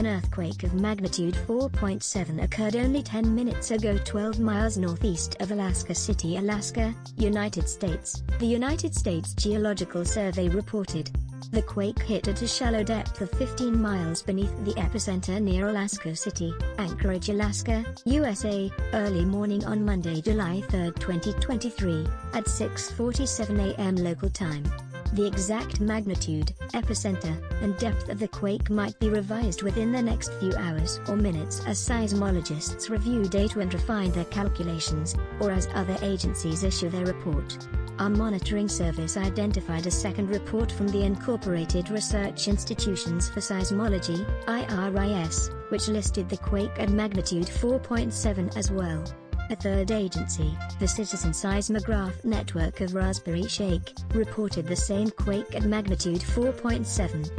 An earthquake of magnitude 4.7 occurred only 10 minutes ago 12 miles northeast of Alaska City, Alaska, United States, the United States Geological Survey reported. The quake hit at a shallow depth of 15 miles beneath the epicenter near Alaska City, Anchorage, Alaska, USA, early morning on Monday, July 3, 2023, at 6:47 a.m. local time. The exact magnitude, epicenter, and depth of the quake might be revised within the next few hours or minutes as seismologists review data and refine their calculations, or as other agencies issue their report. Our monitoring service identified a second report from the Incorporated Research Institutions for Seismology, IRIS, which listed the quake at magnitude 4.7 as well. A third agency, the Citizen Seismograph Network of Raspberry Shake, reported the same quake at magnitude 4.7.